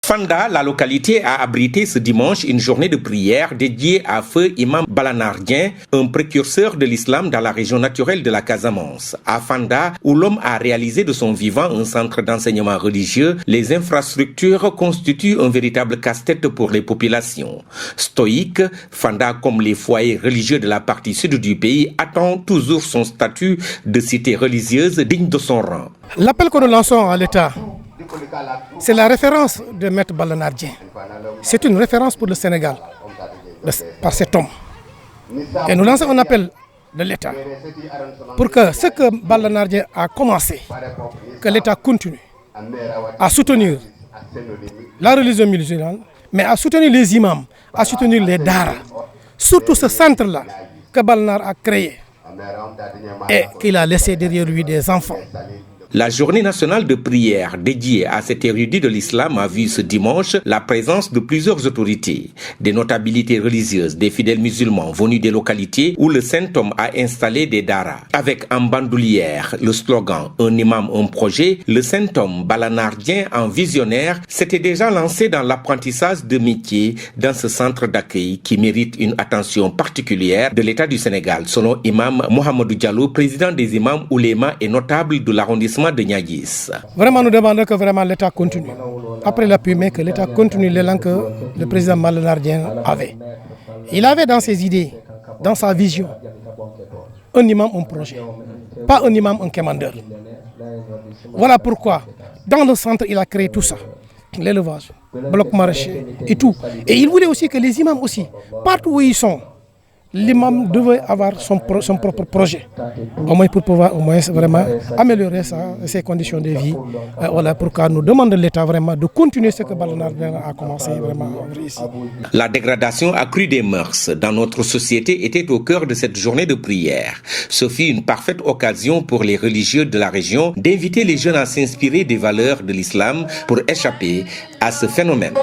Fanda, la localité, a abrité ce dimanche une journée de prière dédiée à feu Imam Balanardien, un précurseur de l'islam dans la région naturelle de la Casamance. À Fanda, où l'homme a réalisé de son vivant un centre d'enseignement religieux, les infrastructures constituent un véritable casse-tête pour les populations. Stoïque, Fanda, comme les foyers religieux de la partie sud du pays, attend toujours son statut de cité religieuse digne de son rang. L'appel que nous lançons à l'État, c'est la référence de Maître Balanardien. C'est une référence pour le Sénégal, par cet homme. Et nous lançons un appel de l'État pour que ce que Balanardien a commencé, que l'État continue à soutenir la religion musulmane, mais à soutenir les imams, à soutenir les daras. Surtout ce centre-là que Balanar a créé et qu'il a laissé derrière lui des enfants. La journée nationale de prière dédiée à cet érudit de l'islam a vu ce dimanche la présence de plusieurs autorités, des notabilités religieuses, des fidèles musulmans venus des localités où le Saint-Homme a installé des daras. Avec en bandoulière le slogan « Un imam, un projet », le Saint-Homme Balanardien en visionnaire s'était déjà lancé dans l'apprentissage de métiers dans ce centre d'accueil qui mérite une attention particulière de l'État du Sénégal, selon Imam Mohamedou Diallo, président des imams oulémas et notable de l'arrondissement de Niaguis. Vraiment, nous demandons que vraiment l'État continue. Après l'appui, mais que l'État continue l'élan que le président Balanardien avait. Il avait dans ses idées, dans sa vision, un imam, un projet. Pas un imam, un commandeur. Voilà pourquoi, dans le centre, il a créé tout ça. L'élevage, le bloc maraîcher et tout. Et il voulait aussi que les imams aussi, partout où ils sont, l'imam devait avoir son propre projet, au moins pour pouvoir vraiment améliorer ses conditions de vie. Voilà pourquoi nous demandons l'État vraiment de continuer ce que Balanardien a commencé vraiment ici. La dégradation accrue des mœurs dans notre société était au cœur de cette journée de prière. Ce fut une parfaite occasion pour les religieux de la région d'inviter les jeunes à s'inspirer des valeurs de l'islam pour échapper à ce phénomène.